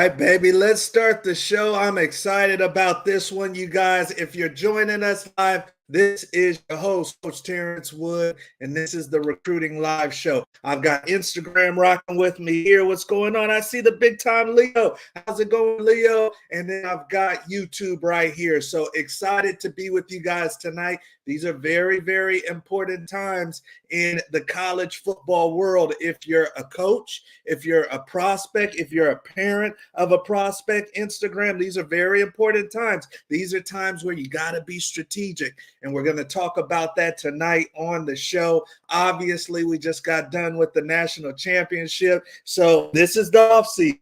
right, baby, let's start the show. I'm excited about this one, you guys. If you're joining us live, this is your host, Coach Terrence Wood, and this is the Recruiting Live Show. I've got Instagram rocking with me here. What's going on? I see the big time Leo. How's it going, Leo? And then I've got YouTube right here. So excited to be with you guys tonight. These are very, very important times in the college football world. If you're a coach, if you're a prospect, if you're a parent of a prospect, Instagram, these are very important times. These are times where you got to be strategic. And we're going to talk about that tonight on the show. Obviously, we just got done with the national championship. So this is the off season.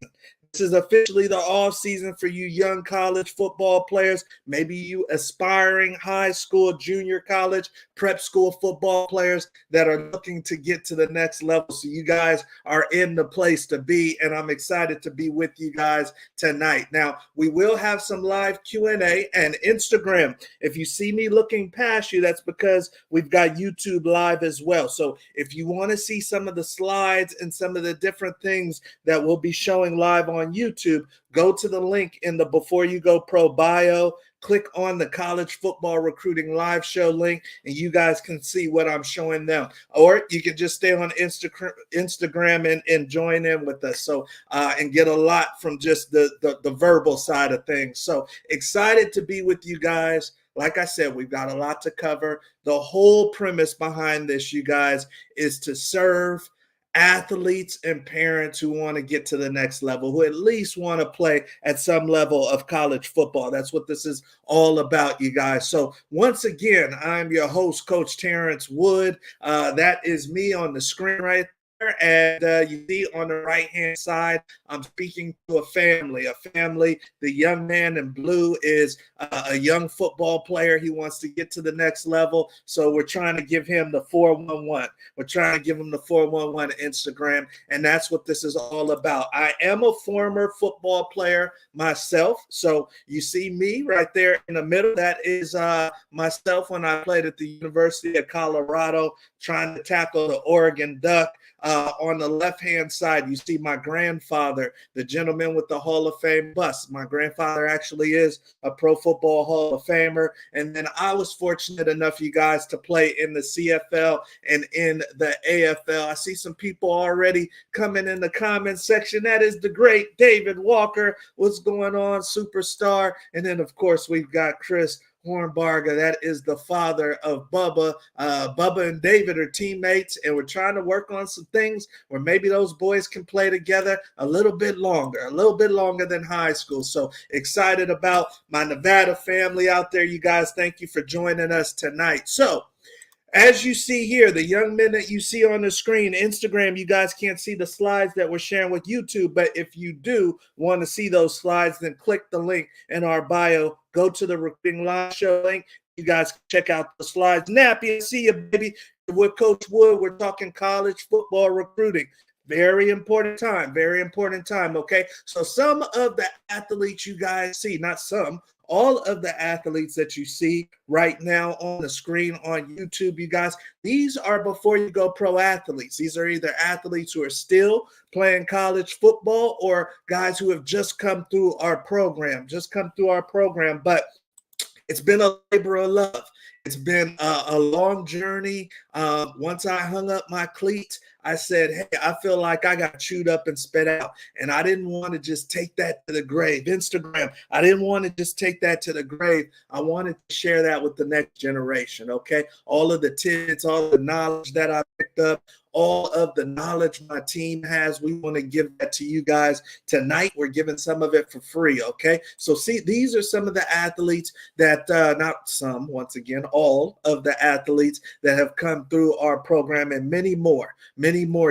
This is officially the off season for you young college football players, maybe you aspiring high school, junior college, prep school football players that are looking to get to the next level. So you guys are in the place to be, and I'm excited to be with you guys tonight. Now, we will have some live Q&A and Instagram. If you see me looking past you, that's because we've got YouTube live as well. So if you want to see some of the slides and some of the different things that we'll be showing live on YouTube, go to the link in the Before You Go Pro bio, click on the College Football Recruiting Live Show link, and you guys can see what I'm showing them. Or you can just stay on Instagram and join in with us. So and get a lot from just the verbal side of things. So excited to be with you guys. Like I said, we've got a lot to cover. The whole premise behind this, you guys, is to serve athletes and parents who want to get to the next level, who at least want to play at some level of college football. That's what this is all about, you guys. So once again, I'm your host, Coach Terrence Wood. That is me on the screen right there. And you see on the right-hand side, I'm speaking to a family. The young man in blue is a young football player. He wants to get to the next level. So we're trying to give him the 411. We're trying to give him the 411 Instagram. And that's what this is all about. I am a former football player myself. So you see me right there in the middle. That is myself when I played at the University of Colorado, trying to tackle the Oregon Duck. On the left-hand side, you see my grandfather, the gentleman with the Hall of Fame bust. My grandfather actually is a Pro Football Hall of Famer. And then I was fortunate enough, you guys, to play in the CFL and in the AFL. I see some people already coming in the comments section. That is the great David Walker. What's going on, superstar? And then, of course, we've got Chris Hornbarger. That is the father of Bubba. Bubba and David are teammates, and we're trying to work on some things where maybe those boys can play together a little bit longer than high school. So excited about my Nevada family out there. You guys, thank you for joining us tonight. So as you see here, the young men that you see on the screen, Instagram, you guys can't see the slides that we're sharing with YouTube, but if you do want to see those slides, then click the link in our bio. Go to the Recruiting Live Show link. You guys can check out the slides. Nappy, I see you, baby. With Coach Wood, we're talking college football recruiting. Very important time, okay? So some of the athletes you guys see, not some, all of the athletes that you see right now on the screen on YouTube, you guys, these are Before You Go Pro athletes. These are either athletes who are still playing college football or guys who have just come through our program, but it's been a labor of love. It's been a long journey. Once I hung up my cleats, I said, hey, I feel like I got chewed up and spit out. And I didn't want to just take that to the grave. Instagram, I didn't want to just take that to the grave. I wanted to share that with the next generation, okay? All of the tidbits, all the knowledge that I picked up, all of the knowledge my team has, we want to give that to you guys tonight. We're giving some of it for free, okay? So see, these are some of the athletes that, not some, once again, all of the athletes that have come through our program, and many more,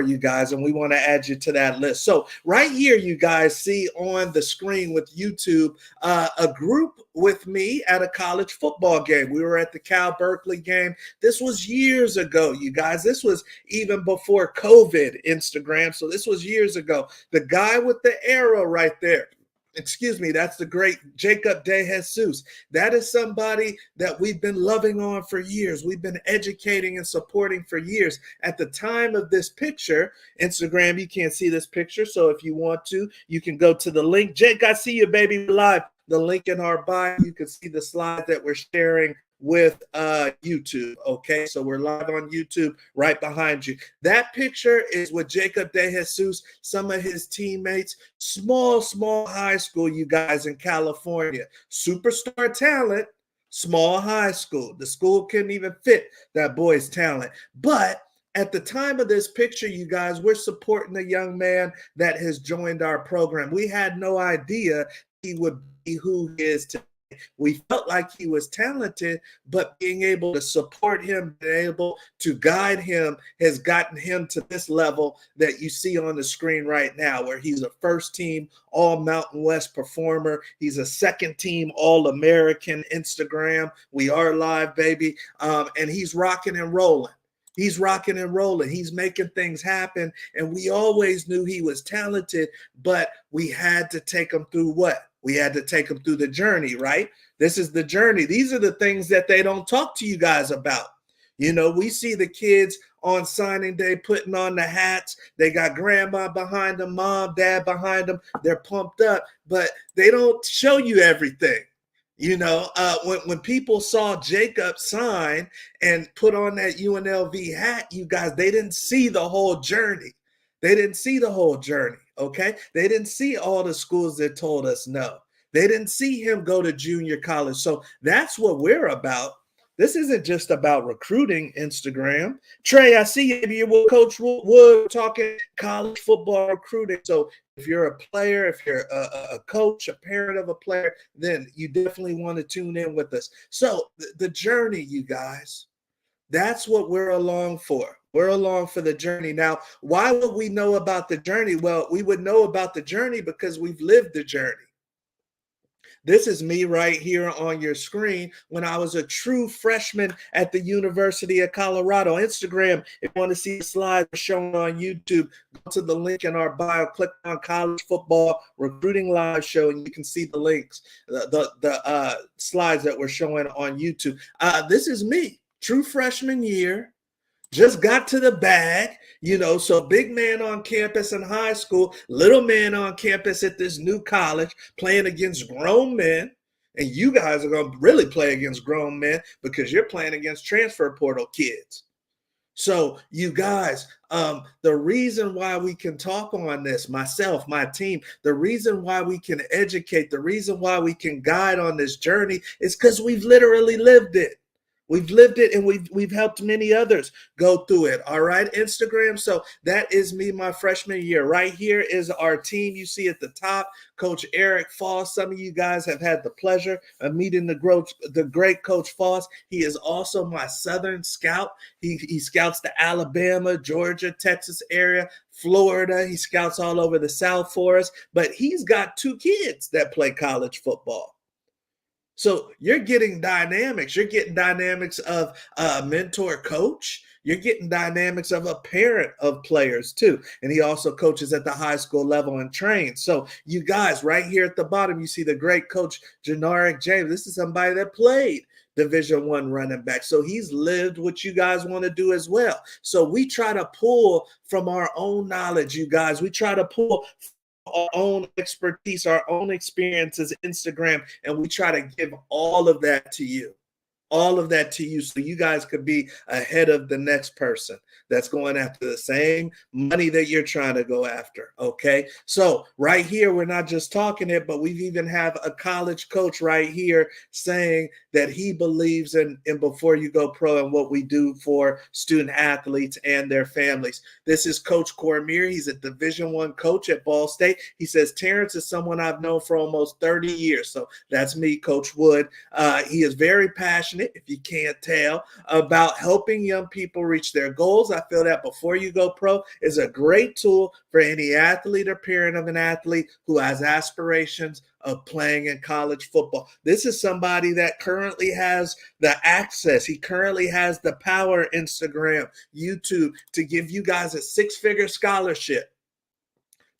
you guys, and we want to add you to that list. So right here, you guys see on the screen with YouTube, a group with me at a college football game. We were at the Cal Berkeley game. This was years ago, you guys. This was even before COVID Instagram. So this was years ago. The guy with the arrow right there, excuse me, that's the great Jacob De Jesus. That is somebody that we've been loving on for years. We've been educating and supporting for years. At the time of this picture, Instagram, you can't see this picture. So if you want to, you can go to the link. Jake, I see you, baby, live. The link in our bio, you can see the slides that we're sharing with YouTube. Okay, so we're live on YouTube right behind you. That picture is with Jacob De Jesus, some of his teammates, small high school, you guys, in California. Superstar talent, small high school. The school couldn't even fit that boy's talent. But at the time of this picture, you guys, we're supporting a young man that has joined our program. We had no idea he would be who he is today. We felt like he was talented, but being able to support him, being able to guide him has gotten him to this level that you see on the screen right now, where he's a first team All Mountain West performer. He's a second team All American Instagram. We are live, baby. And he's rocking and rolling. He's rocking and rolling. He's making things happen. And we always knew he was talented, but we had to take him through what? We had to take them through the journey, right? This is the journey. These are the things that they don't talk to you guys about. You know, we see the kids on signing day putting on the hats. They got grandma behind them, mom, dad behind them. They're pumped up, but they don't show you everything. You know, when people saw Jacob sign and put on that UNLV hat, you guys, they didn't see the whole journey. They didn't see the whole journey, okay? They didn't see all the schools that told us no. They didn't see him go to junior college. So that's what we're about. This isn't just about recruiting, Instagram. Trey, I see you with Coach Wood talking college football recruiting. So if you're a player, if you're a coach, a parent of a player, then you definitely want to tune in with us. So the journey, you guys, that's what we're along for. We're along for the journey. Now, why would we know about the journey? Well, we would know about the journey because we've lived the journey. This is me right here on your screen when I was a true freshman at the University of Colorado. Instagram, if you want to see the slides shown on YouTube, go to the link in our bio, click on College Football Recruiting Live Show, and you can see the links, the slides that we're showing on YouTube. This is me, true freshman year. Just got to the bag, you know, so big man on campus in high school, little man on campus at this new college, playing against grown men. And you guys are going to really play against grown men because you're playing against transfer portal kids. So you guys, the reason why we can talk on this, myself, my team, the reason why we can educate, the reason why we can guide on this journey is because we've literally lived it. We've lived it, and we've helped many others go through it. All right, Instagram. So that is me, my freshman year. Right here is our team. You see at the top, Coach Eric Foss. Some of you guys have had the pleasure of meeting the great Coach Foss. He is also my Southern scout. He scouts the Alabama, Georgia, Texas area, Florida. He scouts all over the South for us. But he's got 2 kids that play college football. So you're getting dynamics. You're getting dynamics of a mentor coach. You're getting dynamics of a parent of players too. And he also coaches at the high school level and trains. So you guys, right here at the bottom, you see the great coach, Janarik James. This is somebody that played Division I running back. So he's lived what you guys want to do as well. So we try to pull from our own knowledge, you guys. We try to pull our own expertise, our own experiences, Instagram, and we try to give all of that to you. All of that to you so you guys could be ahead of the next person that's going after the same money that you're trying to go after. Okay. So right here, we're not just talking it, but we've even have a college coach right here saying that he believes in Before You Go Pro and what we do for student athletes and their families. This is Coach Cormier. He's a Division I coach at Ball State. He says, Terrence is someone I've known for almost 30 years. So that's me, Coach Wood. He is very passionate, if you can't tell, about helping young people reach their goals. I feel that Before You Go Pro is a great tool for any athlete or parent of an athlete who has aspirations of playing in college football. This is somebody that currently has the access. He currently has the power, Instagram, YouTube, to give you guys a 6-figure scholarship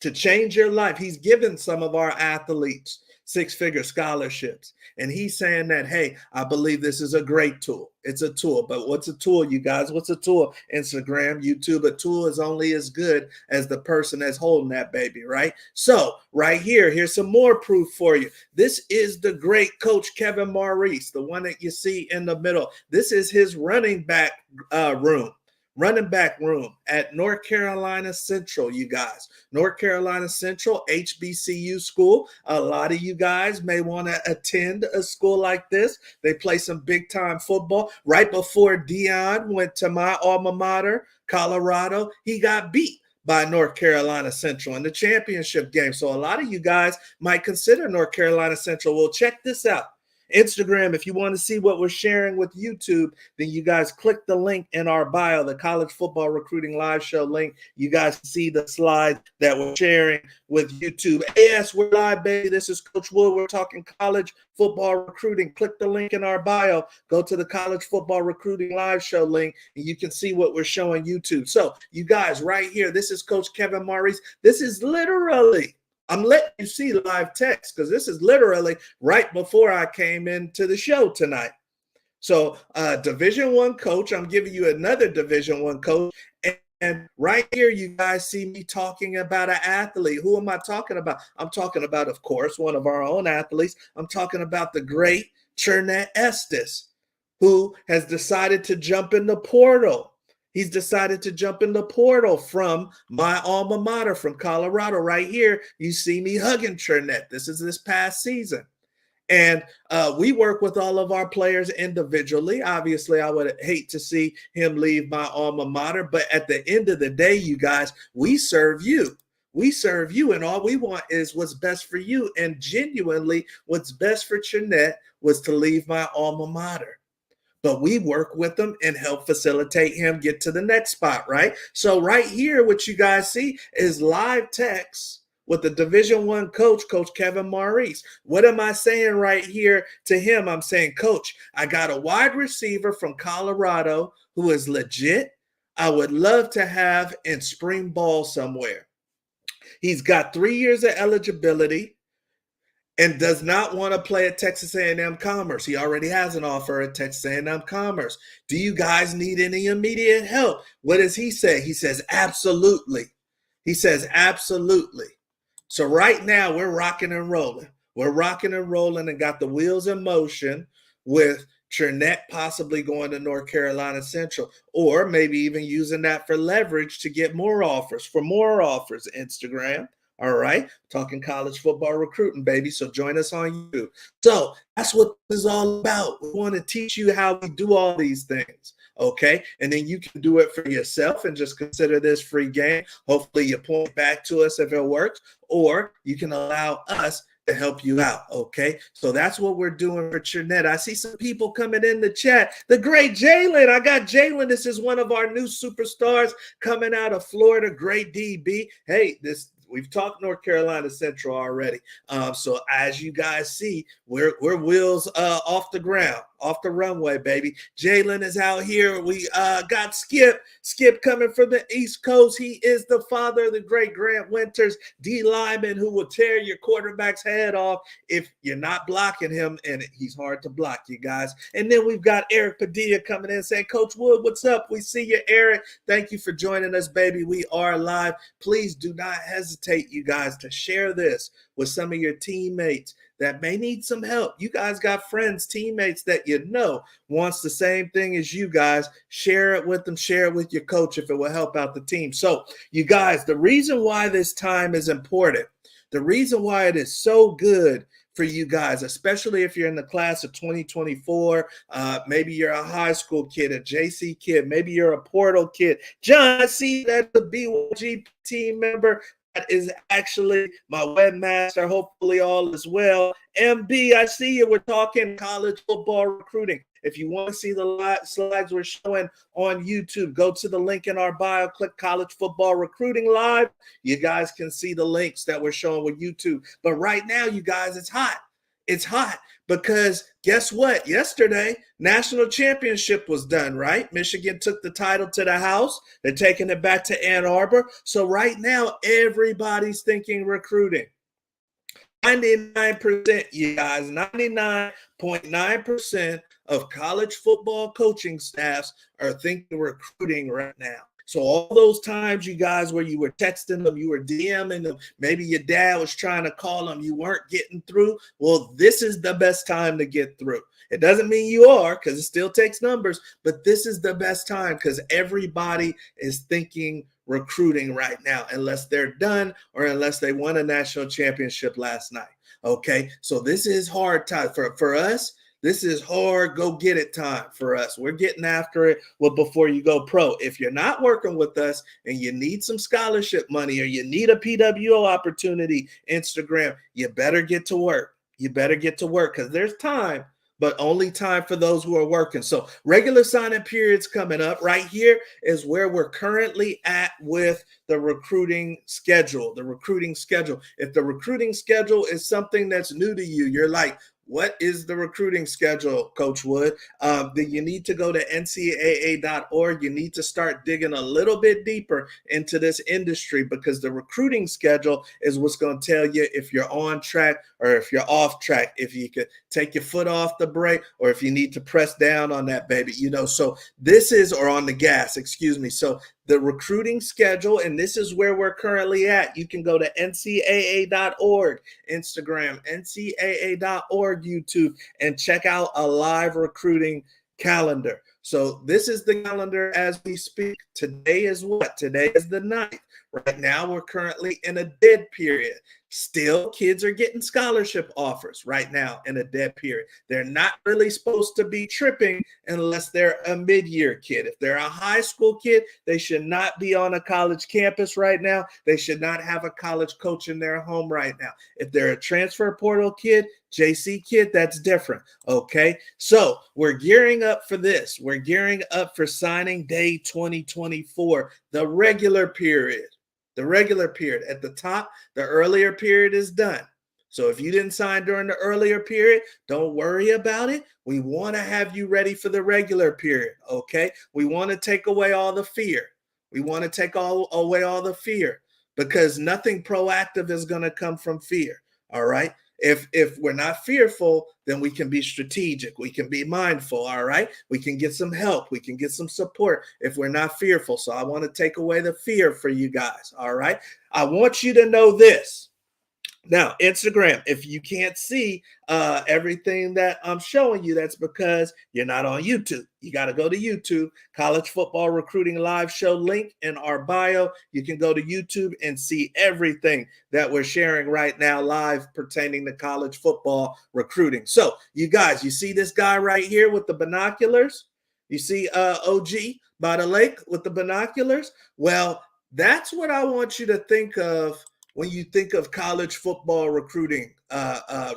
to change your life. He's given some of our athletes six-figure scholarships. And he's saying that, hey, I believe this is a great tool. It's a tool. But what's a tool, you guys? What's a tool? Instagram, YouTube. A tool is only as good as the person that's holding that baby, right? So right here, here's some more proof for you. This is the great coach Kevin Maurice, the one that you see in the middle. This is his running back room. Running back room at North Carolina Central, you guys. North Carolina Central, HBCU school. A lot of you guys may want to attend a school like this. They play some big time football. Right before Dion went to my alma mater, Colorado, he got beat by North Carolina Central in the championship game. So a lot of you guys might consider North Carolina Central. Well, check this out. Instagram, if you want to see what we're sharing with YouTube, then you guys click the link in our bio, the College Football Recruiting Live Show link. You guys see the slides that we're sharing with YouTube. Yes, we're live, baby. This is Coach Wood. We're talking college football recruiting. Click the link in our bio. Go to the College Football Recruiting Live Show link, and you can see what we're showing YouTube. So you guys right here, this is Coach Kevin Maurice. This is literally, I'm letting you see live text because this is literally right before I came into the show tonight. So Division I coach, I'm giving you another Division I coach. And right here, you guys see me talking about an athlete. Who am I talking about? I'm talking about, of course, one of our own athletes. I'm talking about the great Chernette Estes, who has decided to jump in the portal. He's decided to jump in the portal from my alma mater, from Colorado. Right here, you see me hugging Chernette. This is this past season. And we work with all of our players individually. Obviously, I would hate to see him leave my alma mater. But at the end of the day, you guys, we serve you. We serve you, and all we want is what's best for you. And genuinely, what's best for Chernette was to leave my alma mater. But we work with him and help facilitate him get to the next spot, right? So right here, what you guys see is live text with the Division I coach, Coach Kevin Maurice. What am I saying right here to him? I'm saying, Coach, I got a wide receiver from Colorado who is legit. I would love to have in spring ball somewhere. He's got 3 years of eligibility and does not want to play at Texas A&M Commerce. He already has an offer at Texas A&M Commerce. Do you guys need any immediate help? What does he say? He says, absolutely. He says, absolutely. So right now, we're rocking and rolling. We're rocking and rolling and got the wheels in motion with Chernette possibly going to North Carolina Central, or maybe even using that for leverage to get more offers, Instagram. All right, talking college football recruiting, baby. So join us on YouTube. So that's what this is all about. We want to teach you how we do all these things, okay? And then you can do it for yourself and just consider this free game. Hopefully you point back to us if it works, or you can allow us to help you out, okay? So that's what we're doing for Chernette. I see some people coming in the chat. The great Jalen. I got Jalen. This is one of our new superstars coming out of Florida. Great DB. Hey, we've talked North Carolina Central already. So as you guys see, we're wheels off the ground, off the runway, baby. Jalen is out here. We got Skip coming from the East Coast. He is the father of the great Grant Winters, D lineman, who will tear your quarterback's head off if you're not blocking him, and he's hard to block, you guys. And then we've got Eric Padilla coming in saying, Coach Wood, what's up? We see you, Eric. Thank you for joining us, baby. We are live. Please do not hesitate, you guys, to share this with some of your teammates that may need some help. You guys got friends, teammates that you know wants the same thing as you guys. Share it with them. Share it with your coach if it will help out the team. So, you guys, the reason why this time is important, the reason why it is so good for you guys, especially if you're in the class of 2024, maybe you're a high school kid, a JC kid, maybe you're a portal kid. John, I see that the BYGP team member that is actually my webmaster, hopefully all is well. MB, I see you. We're talking college football recruiting. If you want to see the slides we're showing on YouTube, go to the link in our bio, click College Football Recruiting Live. You guys can see the links that we're showing with YouTube. But right now, you guys, it's hot. It's hot because guess what? Yesterday, national championship was done, right? Michigan took the title to the house. They're taking it back to Ann Arbor. So right now, everybody's thinking recruiting. 99%, you guys, 99.9% of college football coaching staffs are thinking recruiting right now. So all those times, you guys, where you were texting them, you were DMing them, maybe your dad was trying to call them, you weren't getting through. Well, this is the best time to get through. It doesn't mean you are, because it still takes numbers, but this is the best time because everybody is thinking recruiting right now, unless they're done or unless they won a national championship last night. Okay, so this is hard time for us. This is hard, go get it time for us. We're getting after it before you go pro. If you're not working with us and you need some scholarship money or you need a PWO opportunity, Instagram, you better get to work. You better get to work because there's time, but only time for those who are working. So regular sign-in periods coming up. Right here is where we're currently at with the recruiting schedule. The recruiting schedule. If the recruiting schedule is something that's new to you, you're like, what is the recruiting schedule, Coach Wood? Then you need to go to ncaa.org. You need to start digging a little bit deeper into this industry because the recruiting schedule is what's going to tell you if you're on track or if you're off track, if you could take your foot off the brake or if you need to press down on that baby, so this is, or on the gas, excuse me. So the recruiting schedule, and this is where we're currently at. You can go to ncaa.org, Instagram, ncaa.org, YouTube, and check out a live recruiting calendar. So this is the calendar as we speak. Today is what? Today is the 9th. Right now, we're currently in a dead period. Still, kids are getting scholarship offers right now in a dead period. They're not really supposed to be tripping unless they're a mid-year kid. If they're a high school kid, they should not be on a college campus right now. They should not have a college coach in their home right now. If they're a transfer portal kid, JC kid, that's different. Okay, so we're gearing up for this. We're gearing up for signing day 2024, the regular period. The regular period. At the top, the earlier period is done. So if you didn't sign during the earlier period, don't worry about it. We want to have you ready for the regular period, okay? We want to take away all the fear. We want to take away all the fear because nothing proactive is going to come from fear, all right? If we're not fearful, then we can be strategic. We can be mindful, all right? We can get some help. We can get some support if we're not fearful. So I want to take away the fear for you guys, all right? I want you to know this. Now, Instagram, if you can't see everything that I'm showing you, that's because you're not on YouTube. You got to go to YouTube, College Football Recruiting Live Show, link in our bio. You can go to YouTube and see everything that we're sharing right now live pertaining to college football recruiting. So, you guys, you see this guy right here with the binoculars? You see OG by the lake with the binoculars? Well, that's what I want you to think of when you think of college football recruiting,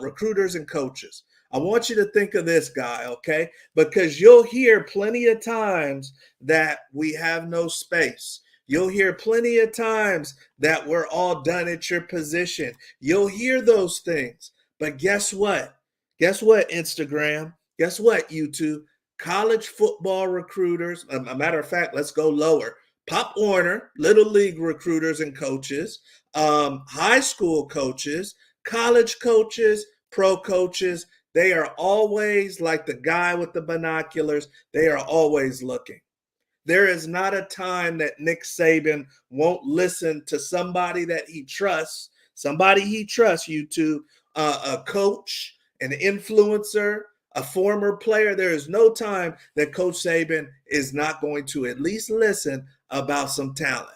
recruiters and coaches. I want you to think of this guy, okay? Because you'll hear plenty of times that we have no space. You'll hear plenty of times that we're all done at your position. You'll hear those things. But guess what? Guess what, Instagram? Guess what, YouTube? College football recruiters, a matter of fact, let's go lower. Pop Warner, Little League recruiters and coaches, high school coaches, college coaches, pro coaches, they are always like the guy with the binoculars. They are always looking. There is not a time that Nick Saban won't listen to somebody that he trusts, YouTube, a coach, an influencer, a former player. There is no time that Coach Saban is not going to at least listen about some talent.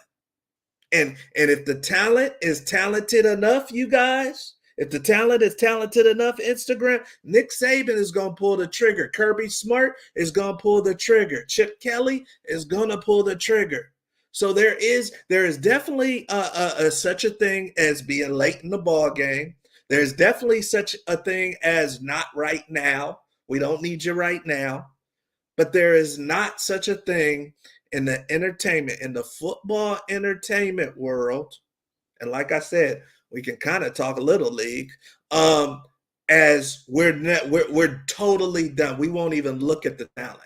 And if the talent is talented enough, you guys, if the talent is talented enough, Instagram, Nick Saban is going to pull the trigger. Kirby Smart is going to pull the trigger. Chip Kelly is going to pull the trigger. So there is definitely such a thing as being late in the ball game. There's definitely such a thing as not right now. We don't need you right now. But there is not such a thing in the entertainment, in the football entertainment world. And like I said, we can kind of talk a little league. as we're totally done. We won't even look at the talent.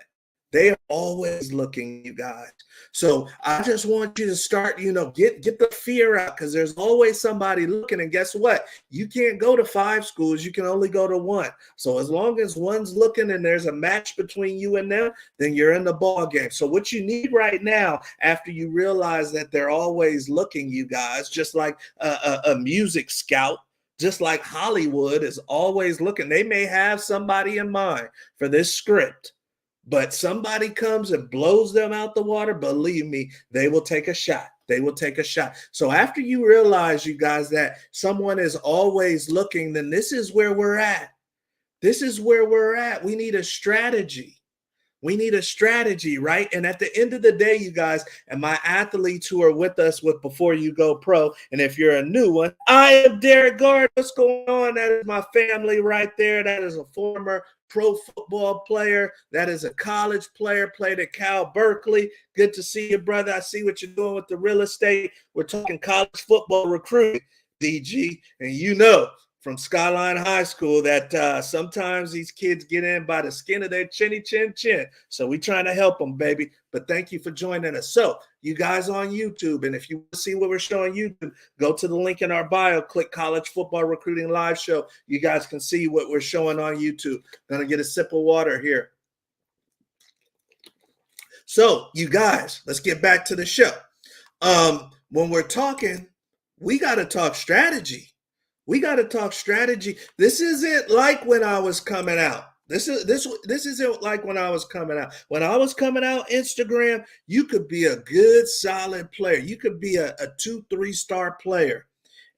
They are always looking, you guys. So I just want you to start, get the fear out, because there's always somebody looking. And guess what? You can't go to 5 schools. You can only go to 1. So as long as one's looking and there's a match between you and them, then you're in the ball game. So what you need right now, after you realize that they're always looking, you guys, just like a music scout, just like Hollywood is always looking. They may have somebody in mind for this script, but somebody comes and blows them out the water. Believe me, they will take a shot. They will take a shot. So after you realize, you guys, that someone is always looking, then this is where we're at. This is where we're at. We need a strategy. We need a strategy, right? And at the end of the day, you guys, and my athletes who are with us with Before You Go Pro, and if you're a new one, I am Derek Gard. What's going on? That is my family right there. That is a former pro football player. That is a college player, played at Cal Berkeley. Good to see you, brother. I see what you're doing with the real estate. We're talking college football recruiting, DG, and from Skyline High School that sometimes these kids get in by the skin of their chinny chin chin. So we trying to help them, baby. But thank you for joining us. So you guys on YouTube, and if you want to see what we're showing YouTube, go to the link in our bio, click College Football Recruiting Live Show. You guys can see what we're showing on YouTube. Gonna get a sip of water here. So you guys, let's get back to the show. When we're talking, we got to talk strategy. We got to talk strategy. This isn't like when I was coming out. This isn't like when I was coming out. When I was coming out, Instagram, you could be a good, solid player. You could be a 2-3 star player,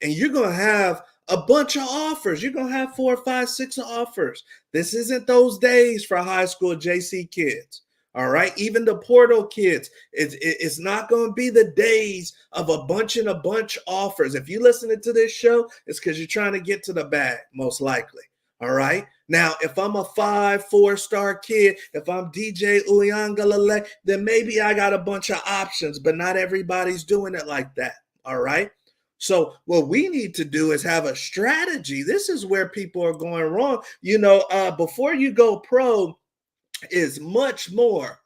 and you're gonna have a bunch of offers. You're gonna have 4, 5, 6 offers. This isn't those days for high school JC kids. All right, even the portal kids, it's not going to be the days of a bunch and a bunch offers. If you're listening to this show, it's because you're trying to get to the bag, most likely. All right. Now, if I'm a 5, 4 star kid, if I'm DJ Uyangalele, then maybe I got a bunch of options, but not everybody's doing it like that. All right. So what we need to do is have a strategy. This is where people are going wrong. Before You Go Pro is much more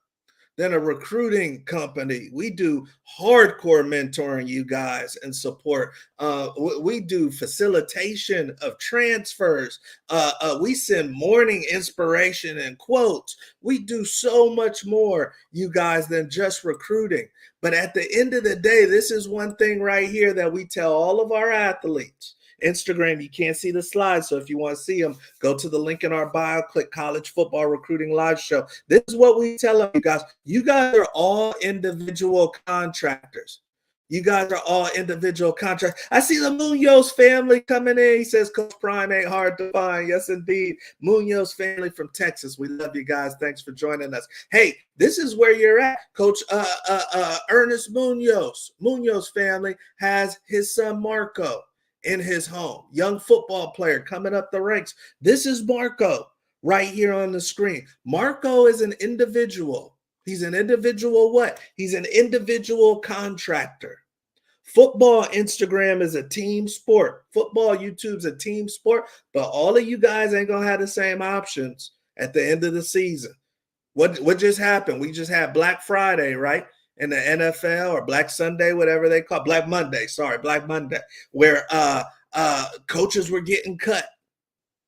than a recruiting company. We do hardcore mentoring, you guys, and support. We do facilitation of transfers. We send morning inspiration and quotes. We do so much more, you guys, than just recruiting. But at the end of the day, this is one thing right here that we tell all of our athletes. Instagram, you can't see the slides. So if you want to see them, go to the link in our bio, click College Football Recruiting Live Show. This is what we tell them, you guys. You guys are all individual contractors. You guys are all individual contractors. I see the Munoz family coming in. He says, Coach Prime ain't hard to find. Yes, indeed. Munoz family from Texas. We love you guys. Thanks for joining us. Hey, this is where you're at. Coach Ernest Munoz. Munoz family has his son Marco in his home. Young football player coming up the ranks. This is Marco right here on the screen. Marco is an individual. He's an individual what? He's an individual contractor. Football Instagram is a team sport. Football YouTube's a team sport, but all of you guys ain't gonna have the same options at the end of the season. What just happened? We just had Black Friday, right? In the NFL, or Black Sunday, whatever they call it. Black Monday, where coaches were getting cut.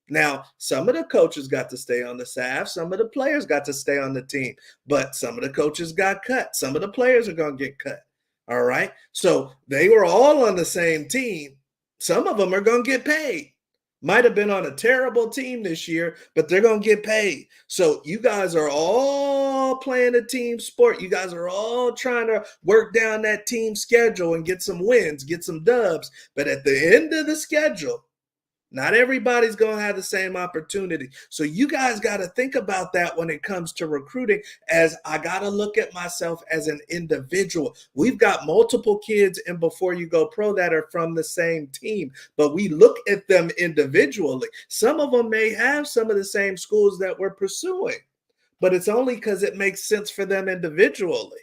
Now, some of the coaches got to stay on the staff. Some of the players got to stay on the team, but some of the coaches got cut. Some of the players are going to get cut. All right. So they were all on the same team. Some of them are going to get paid. Might have been on a terrible team this year, but they're going to get paid. So you guys are all playing a team sport. You guys are all trying to work down that team schedule and get some wins, get some dubs. But at the end of the schedule, not everybody's going to have the same opportunity. So you guys got to think about that when it comes to recruiting, as I got to look at myself as an individual. We've got multiple kids in Before You Go Pro that are from the same team, but we look at them individually. Some of them may have some of the same schools that we're pursuing, but it's only because it makes sense for them individually.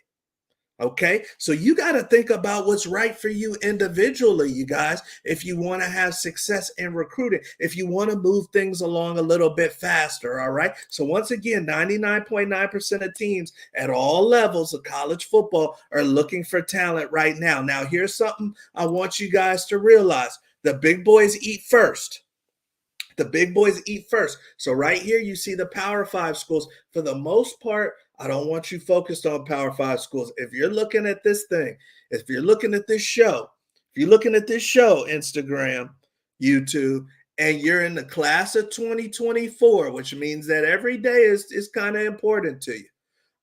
Okay, so you got to think about what's right for you individually, you guys. If you want to have success in recruiting, if you want to move things along a little bit faster, all right. So, once again, 99.9% of teams at all levels of college football are looking for talent right now. Now, here's something I want you guys to realize: the big boys eat first. The big boys eat first. So right here, you see the Power Five schools. For the most part, I don't want you focused on Power Five schools. If you're looking at this thing, if you're looking at this show, if you're looking at this show, Instagram, YouTube, and you're in the class of 2024, which means that every day is kind of important to you.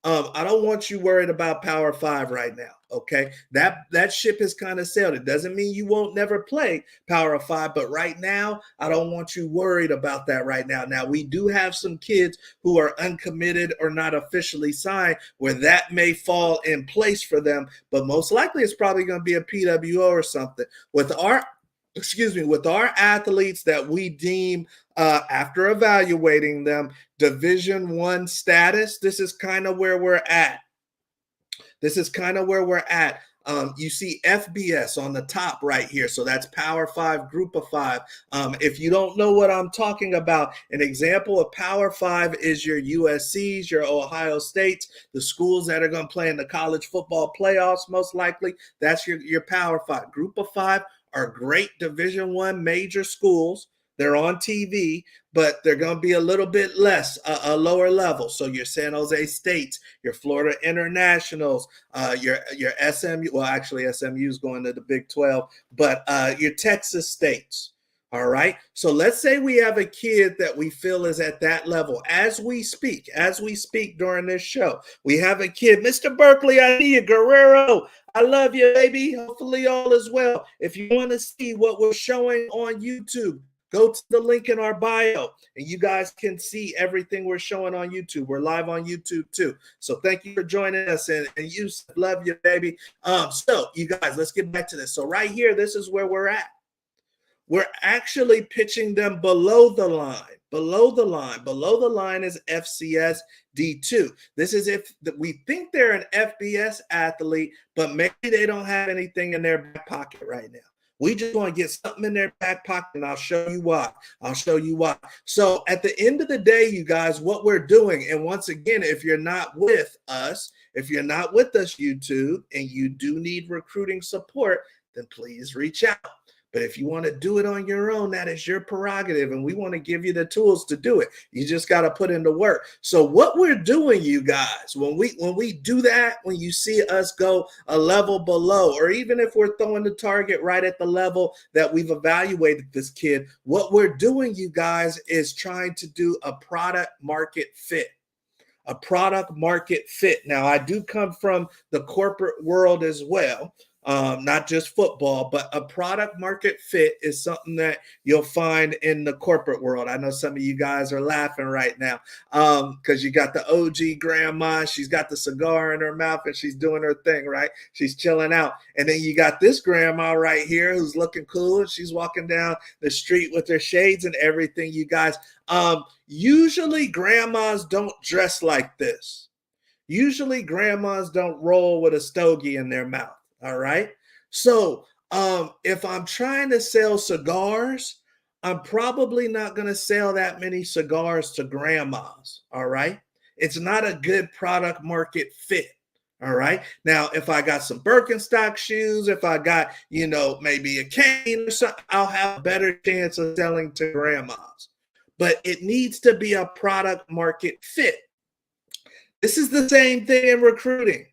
I don't want you worried about Power Five right now. Okay, that ship has kind of sailed. It doesn't mean you won't never play Power Five, but right now, I don't want you worried about that right now. Now, we do have some kids who are uncommitted or not officially signed, where that may fall in place for them, but most likely it's probably going to be a PWO or something. With our athletes that we deem after evaluating them Division One status, this is kind of where we're at. This is kind of where we're at. You see FBS on the top right here. So that's Power Five, Group of Five. If you don't know what I'm talking about, an example of Power Five is your USCs, your Ohio States, the schools that are going to play in the college football playoffs, most likely. That's your Power Five. Group of Five are great Division One major schools. They're on TV, but they're going to be a little bit less, a lower level. So your San Jose States, your Florida Internationals, your SMU. Well, actually, SMU is going to the Big 12, but your Texas States. All right. So let's say we have a kid that we feel is at that level as we speak during this show. We have a kid, Mr. Berkeley, I see you, Guerrero. I love you, baby. Hopefully all is well. If you want to see what we're showing on YouTube, go to the link in our bio and you guys can see everything we're showing on YouTube. We're live on YouTube too. So thank you for joining us, and you love you, baby. So you guys, let's get back to this. So right here, this is where we're at. We're actually pitching them below the line. Below the line is FCS D2. This is if we think they're an FBS athlete, but maybe they don't have anything in their back pocket right now. We just want to get something in their back pocket, and I'll show you why. So at the end of the day, you guys, what we're doing, and once again, if you're not with us, YouTube, and you do need recruiting support, then please reach out. But if you want to do it on your own, that is your prerogative, and we want to give you the tools to do it. You just got to put in the work. So what we're doing, you guys, when we do that, when you see us go a level below, or even if we're throwing the target right at the level that we've evaluated this kid, what we're doing, you guys, is trying to do a product market fit. A product market fit. Now, I do come from the corporate world as well. Not just football, but a product market fit is something that you'll find in the corporate world. I know some of you guys are laughing right now because you got the OG grandma. She's got the cigar in her mouth and she's doing her thing, right? She's chilling out. And then you got this grandma right here who's looking cool. And she's walking down the street with her shades and everything, you guys. Usually grandmas don't dress like this. Usually grandmas don't roll with a stogie in their mouth. All right. So if I'm trying to sell cigars, I'm probably not going to sell that many cigars to grandmas. All right. It's not a good product market fit. All right. Now, if I got some Birkenstock shoes, if I got, maybe a cane or something, I'll have a better chance of selling to grandmas. But it needs to be a product market fit. This is the same thing in recruiting.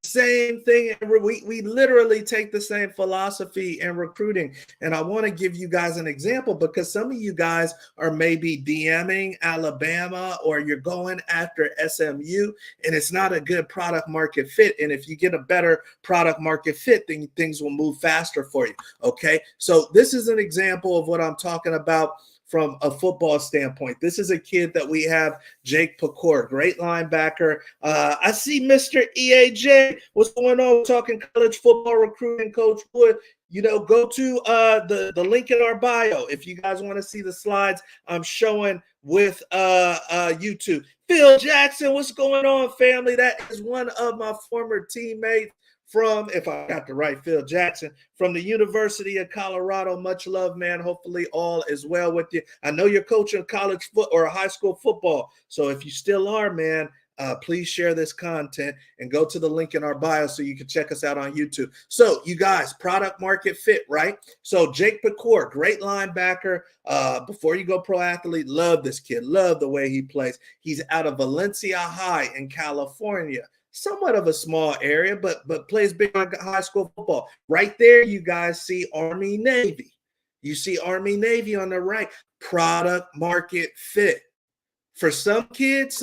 Same thing. We literally take the same philosophy in recruiting. And I want to give you guys an example because some of you guys are maybe DMing Alabama or you're going after SMU and it's not a good product market fit. And if you get a better product market fit, then things will move faster for you. Okay. So this is an example of what I'm talking about from a football standpoint. This is a kid that we have, Jake Pecor, great linebacker. I see Mr. EAJ. What's going on? We're talking college football recruiting, Coach Wood. Go to the link in our bio if you guys want to see the slides I'm showing with YouTube. Phil Jackson, what's going on, family? That is one of my former teammates from, if I got the right, Phil Jackson, from the University of Colorado. Much love, man. Hopefully all is well with you. I know you're coaching college foot or high school football. So if you still are, man, please share this content and go to the link in our bio so you can check us out on YouTube. So you guys, product market fit, right? So Jake Pecor, great linebacker. Before you go pro athlete, love this kid. Love the way he plays. He's out of Valencia High in California. Somewhat of a small area, but plays big on high school football. Right there, you guys see Army Navy. You see Army Navy on the right. Product market fit. For some kids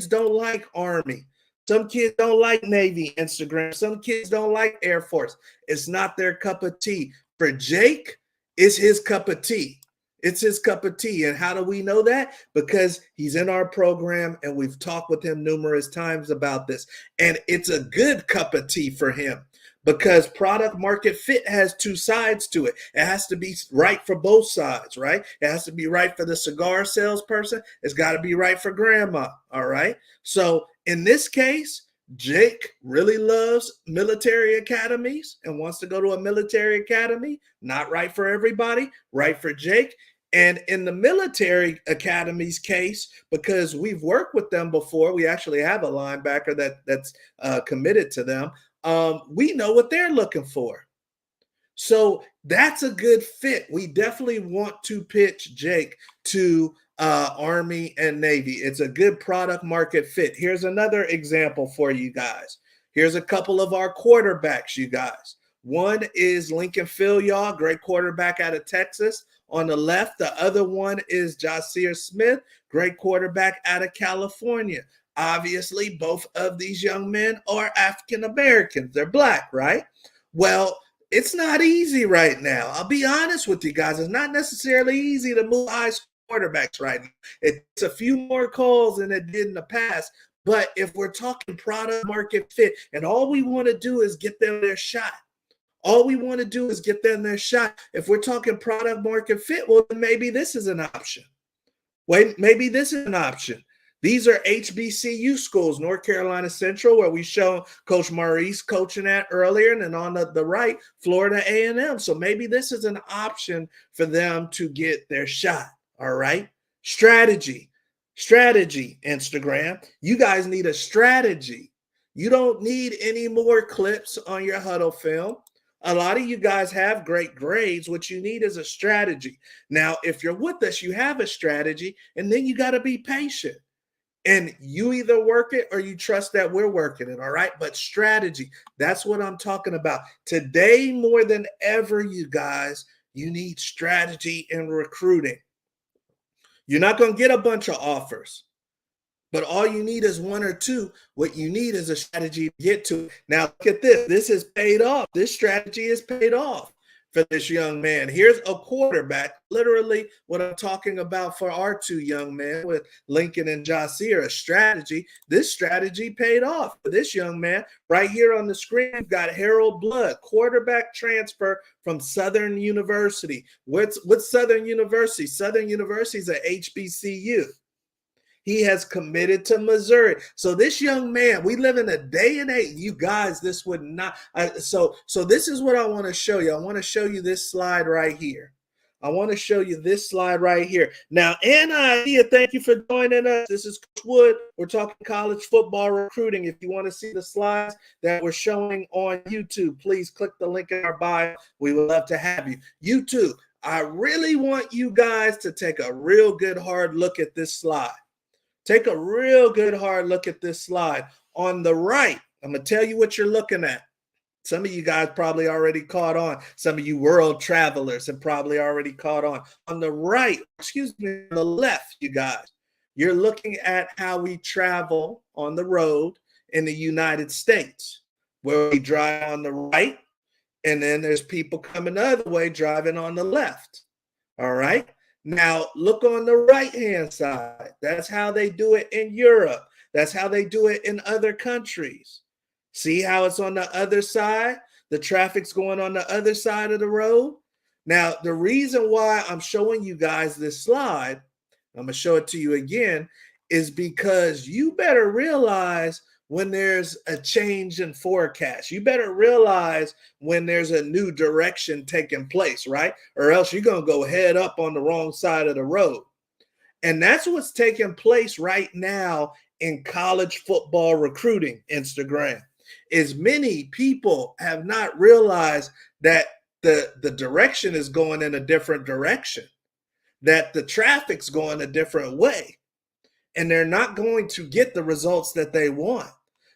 don't like Army. Some kids don't like Navy Instagram. Some kids don't like Air Force. It's not their cup of tea. For Jake, it's his cup of tea. It's his cup of tea. And how do we know that? Because he's in our program and we've talked with him numerous times about this. And it's a good cup of tea for him, because product market fit has two sides to it. It has to be right for both sides, right? It has to be right for the cigar salesperson. It's got to be right for grandma, all right? So in this case, Jake really loves military academies and wants to go to a military academy. Not right for everybody, right for Jake. And in the military academy's case, because we've worked with them before, we actually have a linebacker that's committed to them. We know what they're looking for. So that's a good fit. We definitely want to pitch Jake to Army and Navy. It's a good product market fit. Here's another example for you guys. Here's a couple of our quarterbacks, you guys. One is Lincoln Phil, great quarterback out of Texas on the left. The other one is Jasir Smith, great quarterback out of California. Obviously, both of these young men are African Americans. They're Black, right? Well, it's not easy right now. I'll be honest with you guys. It's not necessarily easy to move high school quarterbacks right now. It's a few more calls than it did in the past. But if we're talking product market fit, and all we want to do is get them their shot. All we want to do is get them their shot. If we're talking product market fit, well, then maybe this is an option. Wait, maybe this is an option. These are HBCU schools, North Carolina Central, where we show Coach Maurice coaching at earlier, and then on the right, Florida A&M. So maybe this is an option for them to get their shot, all right? Strategy, Instagram. You guys need a strategy. You don't need any more clips on your huddle film. A lot of you guys have great grades. What you need is a strategy. Now, if you're with us, you have a strategy, and then you got to be patient. And you either work it or you trust that we're working it, all right? But strategy, that's what I'm talking about. Today, more than ever, you guys, you need strategy in recruiting. You're not going to get a bunch of offers, but all you need is one or two. What you need is a strategy to get to. Now, look at this. This is paid off. This strategy is paid off for this young man. Here's a quarterback, literally what I'm talking about for our two young men with Lincoln and Jasir, a strategy. This strategy paid off for this young man. Right here on the screen, we've got Harold Blood, quarterback transfer from Southern University. What's Southern University? Southern University is a HBCU. He has committed to Missouri. So this young man, we live in a day and age. You guys, this would not. So this is what I want to show you. I want to show you this slide right here. I want to show you this slide right here. Now, Anna, thank you for joining us. This is Coach Wood. We're talking college football recruiting. If you want to see the slides that we're showing on YouTube, please click the link in our bio. We would love to have you. YouTube, I really want you guys to take a real good hard look at this slide. Take a real good hard look at this slide. On the right, I'm going to tell you what you're looking at. Some of you guys probably already caught on. Some of you world travelers have probably already caught on. On the right, excuse me, on the left, you guys, you're looking at how we travel on the road in the United States, where we drive on the right, and then there's people coming the other way driving on the left. All right? Now, look on the right-hand side. That's how they do it in Europe. That's how they do it in other countries. See how it's on the other side? The traffic's going on the other side of the road. Now, the reason why I'm showing you guys this slide, I'm going to show it to you again, is because you better realize when there's a change in forecast. You better realize when there's a new direction taking place, right? Or else you're going to go head up on the wrong side of the road. And that's what's taking place right now in college football recruiting, Instagram, is many people have not realized that the direction is going in a different direction, that the traffic's going a different way, and they're not going to get the results that they want.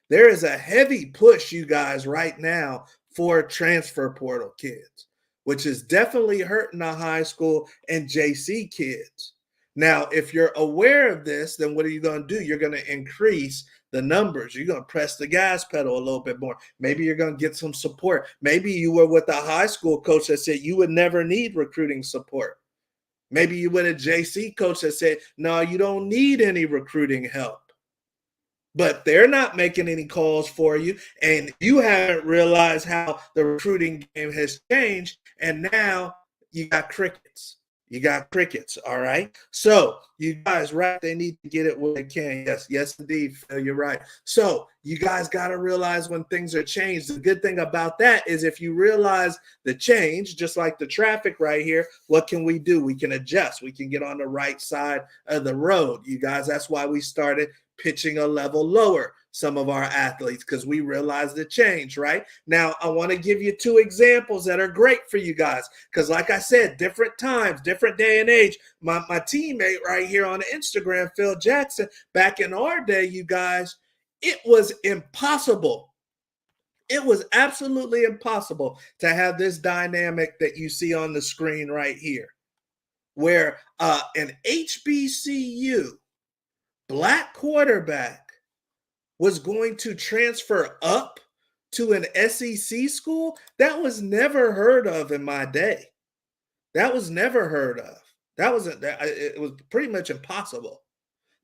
There is a heavy push, you guys, right now for transfer portal kids, which is definitely hurting the high school and JC kids. Now, if you're aware of this, then what are you going to do? You're going to increase the numbers. You're going to press the gas pedal a little bit more. Maybe you're going to get some support. Maybe you were with a high school coach that said you would never need recruiting support. Maybe you with a JC coach that said, no, you don't need any recruiting help. But they're not making any calls for you, and you haven't realized how the recruiting game has changed, and now you got crickets. You got crickets, all right? So you guys, right, they need to get it where they can. Yes, indeed, Phil, you're right. So you guys got to realize when things are changed. The good thing about that is if you realize the change, just like the traffic right here, what can we do? We can adjust. We can get on the right side of the road. You guys, that's why we started pitching a level lower, some of our athletes, because we realized the change, right? Now, I want to give you two examples that are great for you guys, because like I said, different times, different day and age. My teammate right here on Instagram, Phil Jackson, back in our day, you guys, it was impossible. It was absolutely impossible to have this dynamic that you see on the screen right here, where an HBCU Black quarterback was going to transfer up to an SEC school. That was never heard of in my day. That was never heard of. It was pretty much impossible.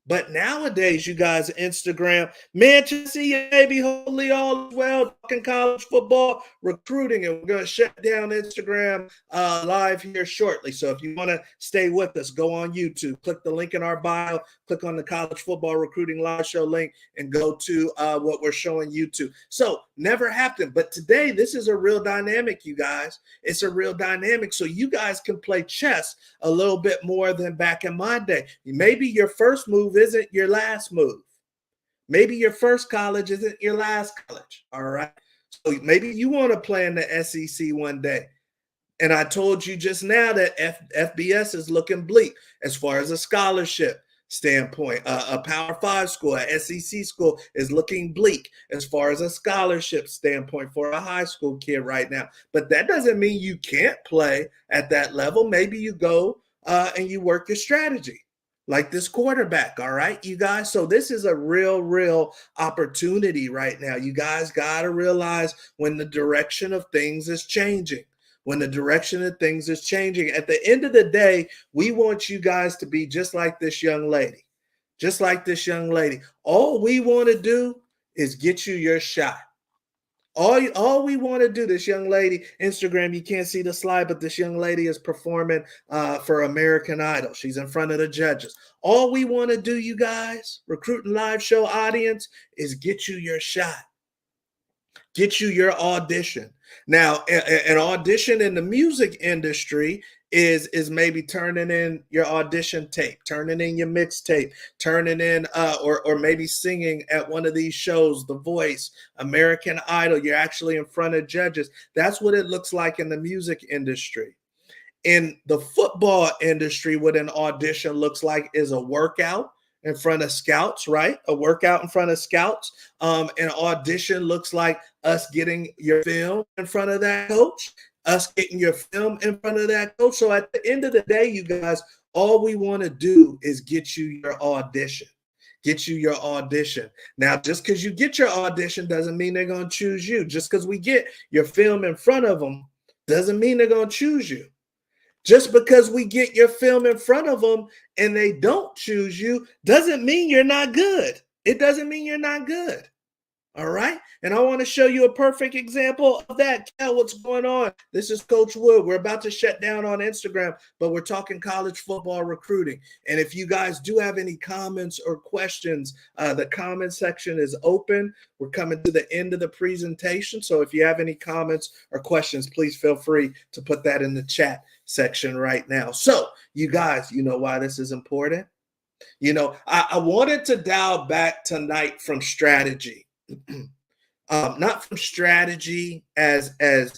But nowadays, you guys, Instagram, man, to see you, baby, hopefully all is well, talking college football, recruiting, and we're going to shut down Instagram live here shortly. So if you want to stay with us, go on YouTube, click the link in our bio, click on the college football recruiting live show link, and go to what we're showing YouTube. So never happened. But today, this is a real dynamic, you guys. It's a real dynamic. So you guys can play chess a little bit more than back in my day. Maybe your first move isn't your last move. Maybe your first college isn't your last college. All right. So maybe you want to play in the SEC one day. And I told you just now that FBS is looking bleak as far as a scholarship standpoint. A Power 5 school, a SEC school is looking bleak as far as a scholarship standpoint for a high school kid right now. But that doesn't mean you can't play at that level. Maybe you go and you work your strategy, like this quarterback, all right, you guys? So this is a real opportunity right now. You guys got to realize when the direction of things is changing. When the direction of things is changing. At the end of the day, we want you guys to be just like this young lady. Just like this young lady. All we want to do is get you your shot. All we want to do, this young lady, Instagram, you can't see the slide, but this young lady is performing for American Idol. She's in front of the judges. All we want to do, you guys, recruiting live show audience, is get you your shot. Get you your audition. Now, an audition in the music industry is maybe turning in your audition tape, turning in your mixtape, turning in or maybe singing at one of these shows, The Voice, American Idol. You're actually in front of judges. That's what it looks like in the music industry. In the football industry, what an audition looks like is a workout in front of scouts, right? A workout in front of scouts. An audition looks like us getting your film in front of that coach, us getting your film in front of that coach. So at the end of the day, you guys, all we want to do is get you your audition. Get you your audition. Now, just because you get your audition doesn't mean they're going to choose you. Just because we get your film in front of them doesn't mean they're going to choose you. Just because we get your film in front of them and they don't choose you doesn't mean you're not good. It doesn't mean you're not good. All right. And I want to show you a perfect example of that. Kel, what's going on? This is Coach Wood. We're about to shut down on Instagram, but we're talking college football recruiting. And if you guys do have any comments or questions, the comment section is open. We're coming to the end of the presentation. So if you have any comments or questions, please feel free to put that in the chat section right now. So you guys, you know why this is important? I wanted to dial back tonight from strategy. Not from strategy as a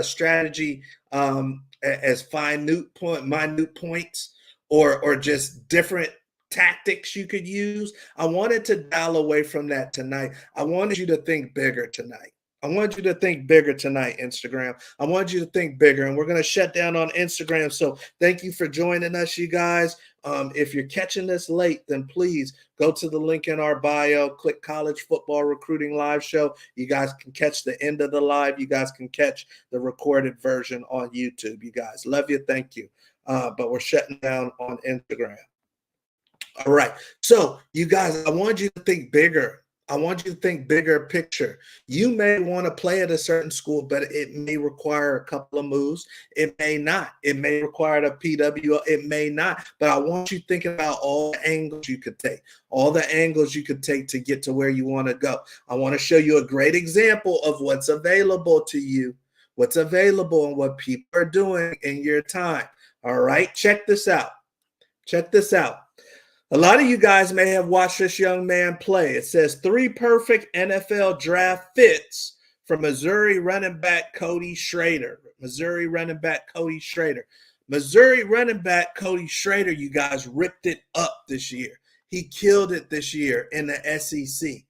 strategy as minute points or just different tactics you could use. I wanted to dial away from that tonight. I wanted you to think bigger tonight. I want you to think bigger tonight, Instagram. I want you to think bigger, and we're going to shut down on Instagram. So thank you for joining us, you guys. If you're catching this late, then please go to the link in our bio, click College Football Recruiting Live Show. You guys can catch the end of the live. You guys can catch the recorded version on YouTube. You guys, love you. Thank you. But we're shutting down on Instagram. All right. So you guys, I want you to think bigger. I want you to think bigger picture. You may want to play at a certain school, but it may require a couple of moves. It may not. It may require a PWO. It may not. But I want you thinking about all the angles you could take, all the angles you could take to get to where you want to go. I want to show you a great example of what's available to you, what's available and what people are doing in your time. All right. Check this out. Check this out. A lot of you guys may have watched this young man play. It says 3 perfect NFL draft fits for Missouri running back Cody Schrader. Missouri running back Cody Schrader. Missouri running back Cody Schrader, you guys, ripped it up this year. He killed it this year in the SEC.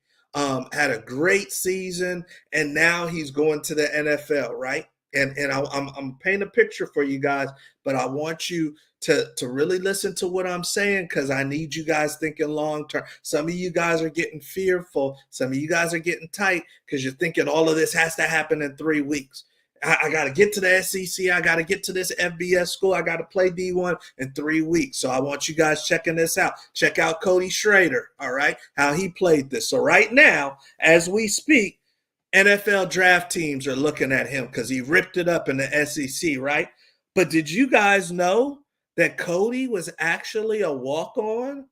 Had a great season, and now he's going to the NFL, right? And I'm painting a picture for you guys, but I want you to really listen to what I'm saying, because I need you guys thinking long term. Some of you guys are getting fearful. Some of you guys are getting tight because you're thinking all of this has to happen in 3 weeks. I got to get to the SEC. I got to get to this FBS school. I got to play D1 in 3 weeks. So I want you guys checking this out. Check out Cody Schrader, all right, how he played this. So right now, as we speak, NFL draft teams are looking at him because he ripped it up in the SEC, right? But did you guys know that Cody was actually a walk-on?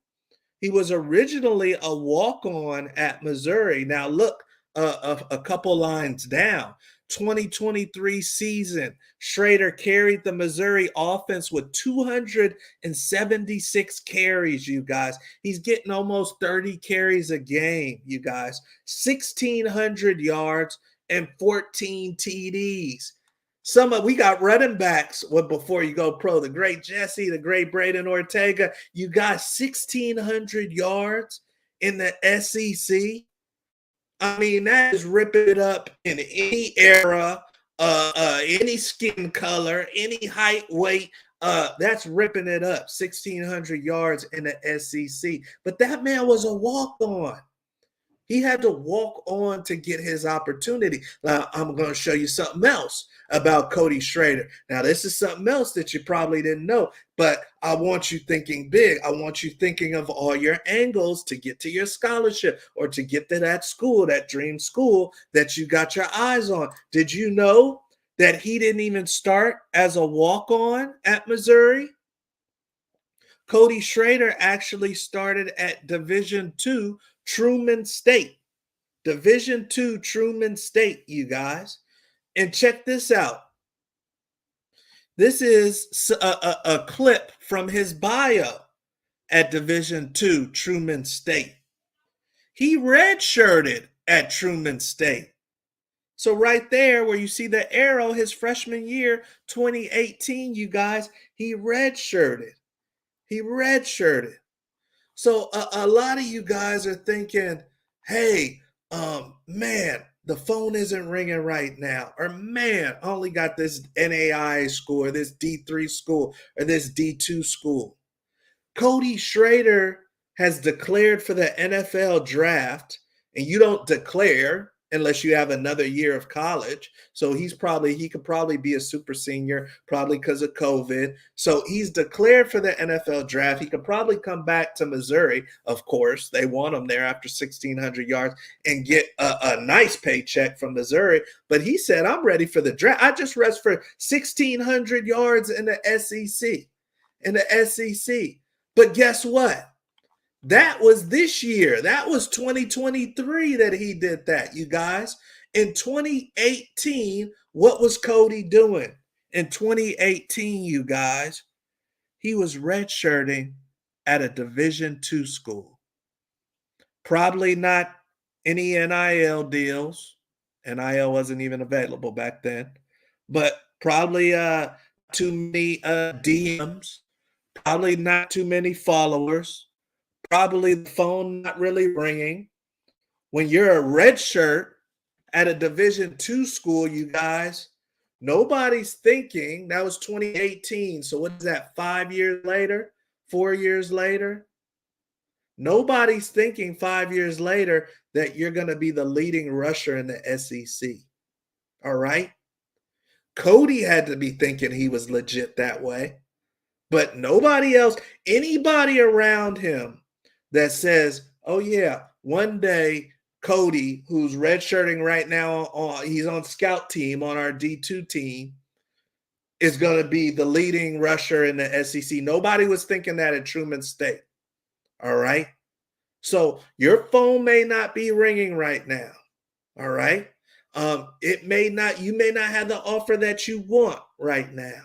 He was originally a walk-on at Missouri. Now look, a couple lines down. 2023 season, Schrader carried the Missouri offense with 276 carries, you guys. He's getting almost 30 carries a game, you guys. 1,600 yards and 14 TDs. We got running backs before you go pro. The great Jesse, the great Braden Ortega. You got 1,600 yards in the SEC. I mean, that is ripping it up in any era, any skin color, any height, weight. That's ripping it up. 1,600 yards in the SEC. But that man was a walk-on. He had to walk on to get his opportunity. Now, I'm going to show you something else about Cody Schrader. Now, this is something else that you probably didn't know, but I want you thinking big. I want you thinking of all your angles to get to your scholarship or to get to that school, that dream school that you got your eyes on. Did you know that he didn't even start as a walk-on at Missouri? Cody Schrader actually started at Division II Truman State. Division II Truman State, you guys. And check this out. This is a clip from his bio at Division II Truman State. He redshirted at Truman State. So right there where you see the arrow, his freshman year, 2018, you guys, he redshirted. He redshirted. So a lot of you guys are thinking, hey, man, the phone isn't ringing right now. Or man, I only got this NAI school or this D3 school or this D2 school. Cody Schrader has declared for the NFL draft, and you don't declare unless you have another year of college. So he could probably be a super senior, probably because of COVID. So he's declared for the NFL draft. He could probably come back to Missouri. Of course, they want him there after 1,600 yards and get a nice paycheck from Missouri. But he said, I'm ready for the draft. I just rushed for 1,600 yards in the SEC. In the SEC. But guess what? That was this year. That was 2023 that he did that, you guys. In 2018, what was Cody doing? In 2018, you guys, he was redshirting at a Division II school. Probably not any NIL deals. NIL wasn't even available back then. But probably too many DMs. Probably not too many followers. Probably the phone not really ringing. When you're a red shirt at a Division II school, you guys, nobody's thinking. That was 2018. So what is that, 5 years later, 4 years later? Nobody's thinking 5 years later that you're going to be the leading rusher in the SEC. All right? Cody had to be thinking he was legit that way. But nobody else, anybody around him that says, oh yeah, one day Cody, who's redshirting right now, he's on scout team on our D2 team, is going to be the leading rusher in the SEC. Nobody was thinking that at Truman State. All right. So your phone may not be ringing right now. All right. You may not have the offer that you want right now.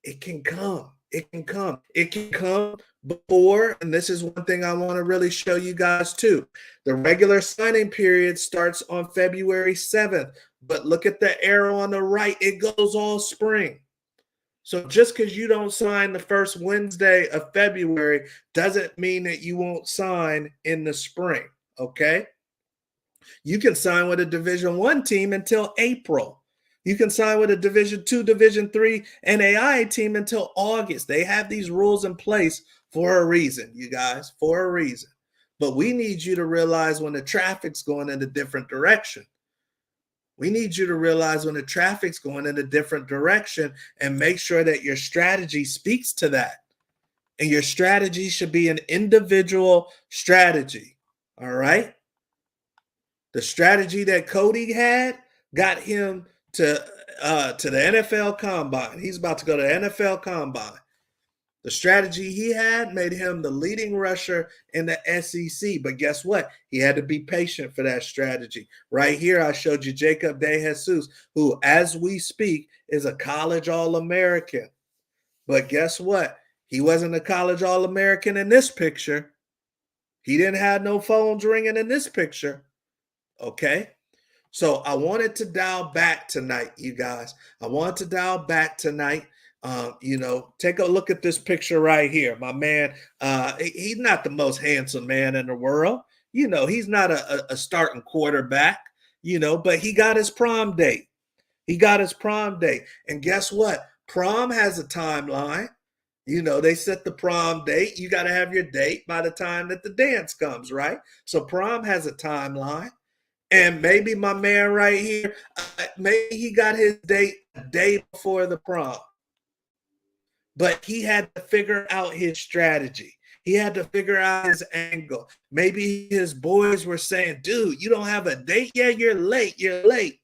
It can come. It can come. It can come before, and this is one thing I want to really show you guys too. The regular signing period starts on February 7th, but look at the arrow on the right. It goes all spring. So just because you don't sign the first Wednesday of February doesn't mean that you won't sign in the spring, okay? You can sign with a Division I team until April. You can sign with a Division II, Division III NAIA team until August. They have these rules in place for a reason, you guys, for a reason. But we need you to realize when the traffic's going in a different direction. We need you to realize when the traffic's going in a different direction and make sure that your strategy speaks to that. And your strategy should be an individual strategy, all right? The strategy that Cody had got him to the NFL Combine. He's about to go to the NFL Combine. The strategy he had made him the leading rusher in the SEC. But guess what? He had to be patient for that strategy. Right here, I showed you Jacob DeJesus, who, as we speak, is a college All-American. But guess what? He wasn't a college All-American in this picture. He didn't have no phones ringing in this picture. Okay? So I wanted to dial back tonight, you guys. I wanted to dial back tonight. Take a look at this picture right here. My man, he's not the most handsome man in the world. He's not a starting quarterback, but he got his prom date. He got his prom date. And guess what? Prom has a timeline. They set the prom date. You got to have your date by the time that the dance comes, right? So prom has a timeline. And maybe my man right here, maybe he got his date a day before the prom. But he had to figure out his strategy. He had to figure out his angle. Maybe his boys were saying, dude, you don't have a date yet? You're late.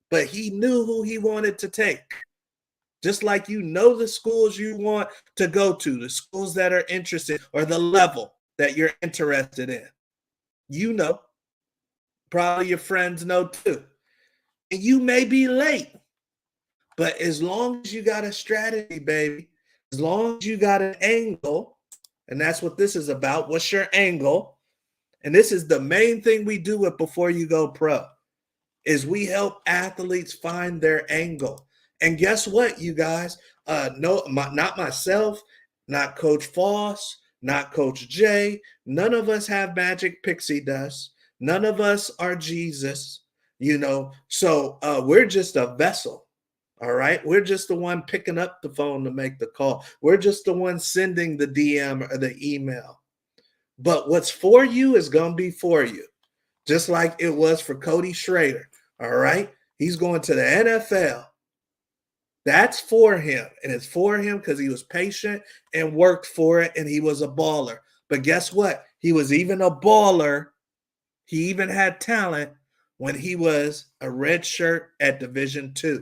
But he knew who he wanted to take. Just like the schools you want to go to, the schools that are interested or the level that you're interested in. Probably your friends know too. And you may be late, but as long as you got a strategy, baby, as long as you got an angle, and that's what this is about. What's your angle? And this is the main thing we do with Before You Go Pro, is we help athletes find their angle. And guess what, you guys? Not myself, not Coach Foss, not Coach Jay. None of us have magic pixie dust. None of us are Jesus, so we're just a vessel, all right? We're just the one picking up the phone to make the call. We're just the one sending the DM or the email. But what's for you is going to be for you. just like it was for Cody Schrader. All right. He's going to the NFL. That's for him. And it's for him because he was patient and worked for it, and he was a baller. But guess what? He was even a baller. He even had talent when he was a red shirt at Division II.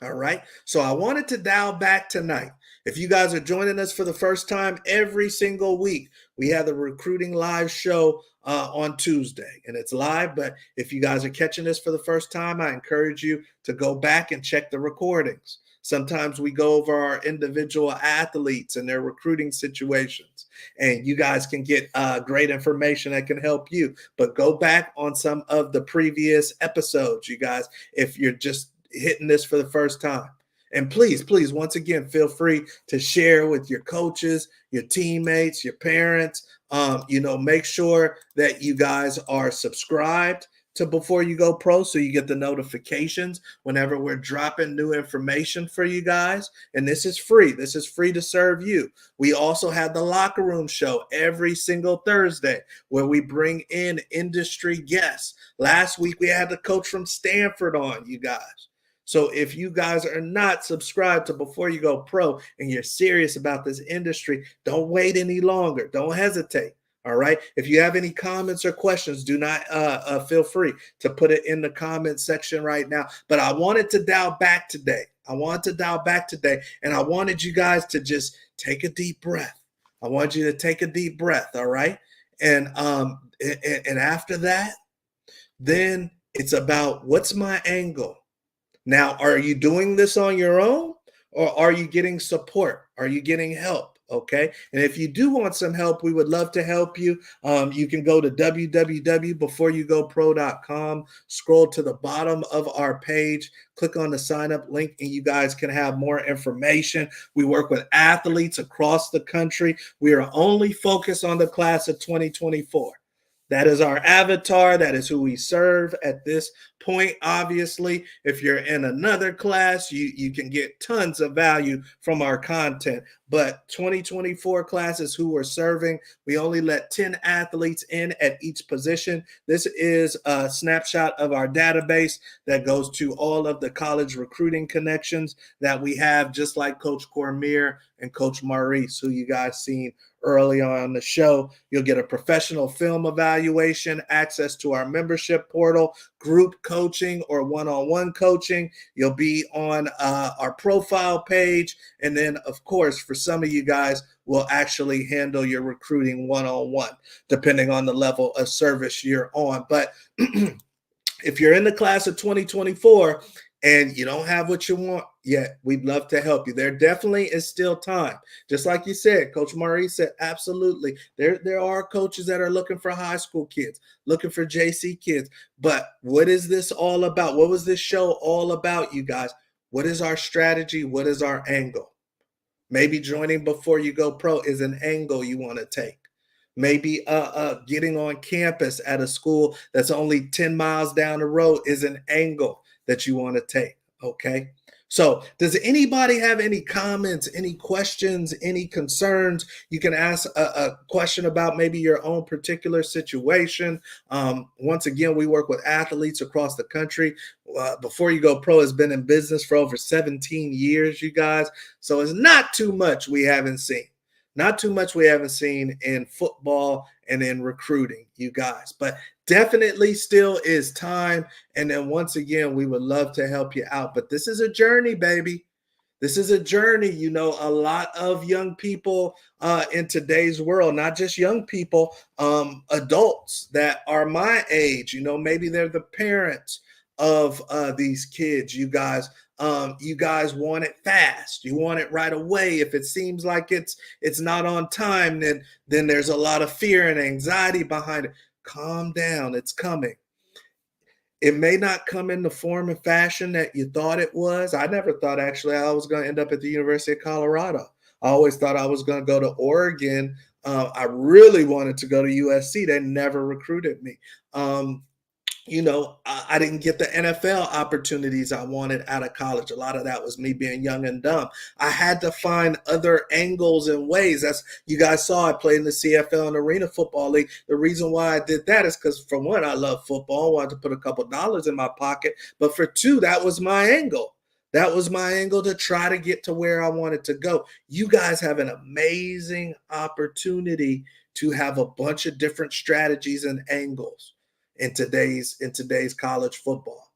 All right. So I wanted to dial back tonight. If you guys are joining us for the first time, every single week, we have the recruiting live show on Tuesday, and it's live. But if you guys are catching this for the first time, I encourage you to go back and check the recordings. Sometimes we go over our individual athletes and their recruiting situations, and you guys can get great information that can help you. But go back on some of the previous episodes, you guys, if you're just hitting this for the first time. And please, please, once again, feel free to share with your coaches, your teammates, your parents. Make sure that you guys are subscribed to Before You Go Pro so you get the notifications whenever we're dropping new information for you guys. And this is free. This is free to serve you. We also have the Locker Room Show every single Thursday where we bring in industry guests. Last week, we had the coach from Stanford on, you guys. So if you guys are not subscribed to Before You Go Pro and you're serious about this industry, don't wait any longer. Don't hesitate. All right. If you have any comments or questions, do not feel free to put it in the comment section right now. But I wanted to dial back today. And I wanted you guys to just take a deep breath. I want you to take a deep breath. All right. And after that, then it's about what's my angle. Now, are you doing this on your own, or are you getting support? Are you getting help? Okay. And if you do want some help, we would love to help you. You can go to www.beforeyougopro.com, scroll to the bottom of our page, click on the sign up link, and you guys can have more information. We work with athletes across the country. We are only focused on the class of 2024. That is our avatar. That is who we serve at this point. Obviously, if you're in another class, you can get tons of value from our content. But 2024 classes who we're serving, we only let 10 athletes in at each position. This is a snapshot of our database that goes to all of the college recruiting connections that we have, just like Coach Cormier and Coach Maurice, who you guys seen early on the show. You'll get a professional film evaluation, access to our membership portal, group coaching or one-on-one coaching. You'll be on our profile page. And then, of course, for some of you guys, we'll actually handle your recruiting one-on-one, depending on the level of service you're on. But if you're in the class of 2024 and you don't have what you want yet, we'd love to help you. There definitely is still time. Just like you said, Coach Maurice said, absolutely. There are coaches that are looking for high school kids, looking for JC kids. But what is this all about? What was this show all about, you guys? What is our strategy? What is our angle? Maybe joining Before You Go Pro is an angle you want to take. Maybe getting on campus at a school that's only 10 miles down the road is an angle that you want to take. Okay. So does anybody have any comments, any questions, any concerns? You can ask a question about maybe your own particular situation. Once again, we work with athletes across the country. Before You Go Pro has been in business for over 17 years, you guys. So it's not too much we haven't seen. Not too much we haven't seen in football and in recruiting, you guys. But definitely still is time. And then once again, we would love to help you out. But this is a journey, baby. This is a journey. You know, a lot of young people in today's world, not just young people, adults that are my age, you know, maybe they're the parents of these kids, you guys. You guys want it fast. You want it right away. If it seems like it's not on time, then there's a lot of fear and anxiety behind it. Calm down. It's coming. It may not come in the form and fashion that you thought it was. I never thought actually I was going to end up at the University of Colorado. I always thought I was going to go to Oregon. I really wanted to go to USC. They never recruited me. I didn't get the NFL opportunities I wanted out of college. A lot of that was me being young and dumb. I had to find other angles and ways. That's you guys saw I played in the CFL and Arena Football League. The reason why I did that is because for one, I love football. I wanted to put a couple dollars in my pocket. But for two, that was my angle. That was my angle to try to get to where I wanted to go. You guys have an amazing opportunity to have a bunch of different strategies and angles in today's college football.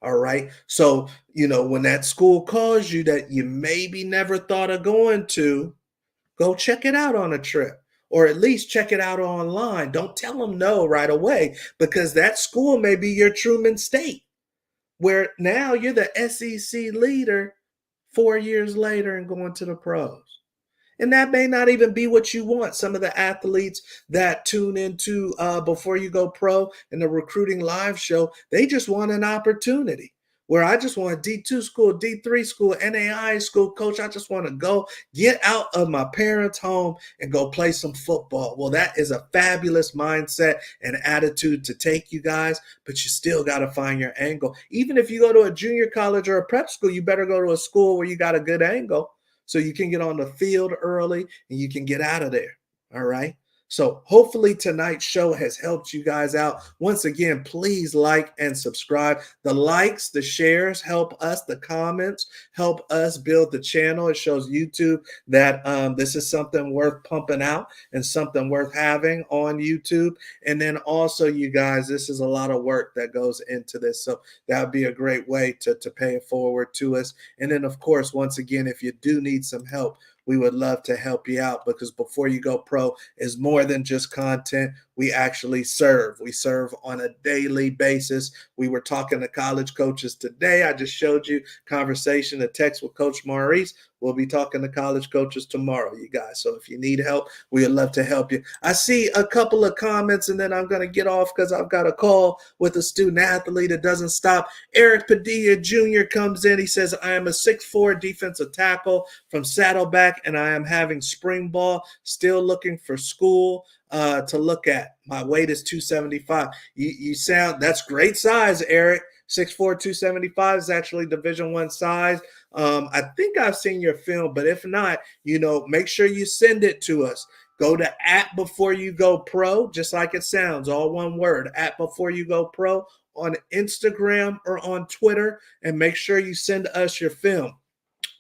All right. So, when that school calls you that you maybe never thought of going to, go check it out on a trip or at least check it out online. Don't tell them no right away because that school may be your Truman State, where now you're the SEC leader 4 years later and going to the pros. And that may not even be what you want. Some of the athletes that tune into Before You Go Pro and the Recruiting Live show, they just want an opportunity. Where I just want a D2 school, D3 school, NAI school, coach. I just want to go get out of my parents' home and go play some football. Well, that is a fabulous mindset and attitude to take, you guys, but you still got to find your angle. Even if you go to a junior college or a prep school, you better go to a school where you got a good angle so you can get on the field early and you can get out of there. All right. So hopefully tonight's show has helped you guys out. Once again, please like and subscribe. The likes, the shares help us. The comments help us build the channel. It shows YouTube that this is something worth pumping out and something worth having on YouTube. And then also, you guys, this is a lot of work that goes into this. So that would be a great way to pay it forward to us. And then, of course, once again, if you do need some help, we would love to help you out because Before You Go Pro is more than just content. We actually serve. We serve on a daily basis. We were talking to college coaches today. I just showed you conversation, a text with Coach Maurice. We'll be talking to college coaches tomorrow, you guys. So if you need help, we would love to help you. I see a couple of comments and then I'm going to get off because I've got a call with a student athlete that doesn't stop. Eric Padilla Jr. comes in. He says, I am a 6'4" defensive tackle from Saddleback and I am having spring ball, still looking for school to look at. My weight is 275. You sound, that's great size, Eric. 6'4", 275 is actually Division I size. I think I've seen your film, but if not, make sure you send it to us. Go to @BeforeYouGoPro, just like it sounds, all one word, @BeforeYouGoPro on Instagram or on Twitter, and make sure you send us your film.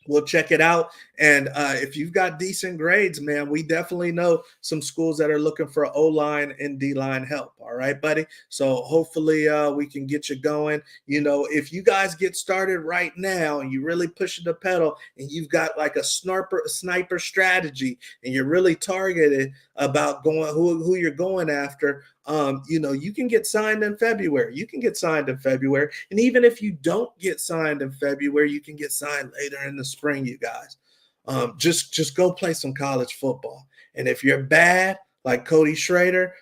We'll check it out. And if you've got decent grades, man, we definitely know some schools that are looking for O-line and D-line help. All right, buddy. So hopefully we can get you going. If you guys get started right now and you really push the pedal and you've got like a sniper strategy and you're really targeted about going who you're going after, you can get signed in February. You can get signed in February. And even if you don't get signed in February, you can get signed later in the spring, you guys. Just go play some college football. And if you're bad, like Cody Schrader,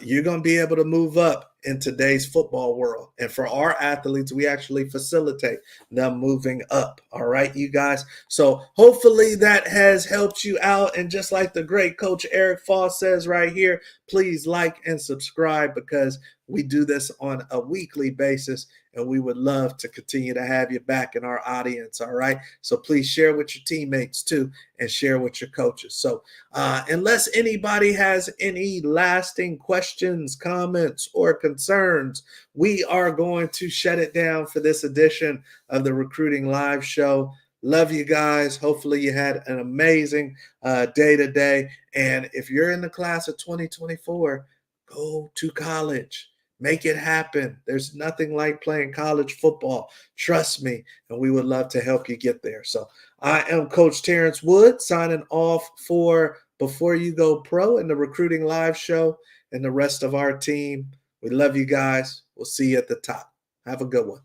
you're going to be able to move up in today's football world. And for our athletes, we actually facilitate them moving up. All right, you guys. So hopefully that has helped you out. And just like the great coach Eric Foss says right here, please like and subscribe because we do this on a weekly basis. And we would love to continue to have you back in our audience. All right. So please share with your teammates too and share with your coaches. So unless anybody has any lasting questions, comments, or concerns, we are going to shut it down for this edition of the Recruiting Live Show. Love you guys. Hopefully you had an amazing day today. And if you're in the class of 2024, go to college. Make it happen. There's nothing like playing college football. Trust me, and we would love to help you get there. So I am Coach Terrence Wood signing off for Before You Go Pro and the Recruiting Live Show and the rest of our team. We love you guys. We'll see you at the top. Have a good one.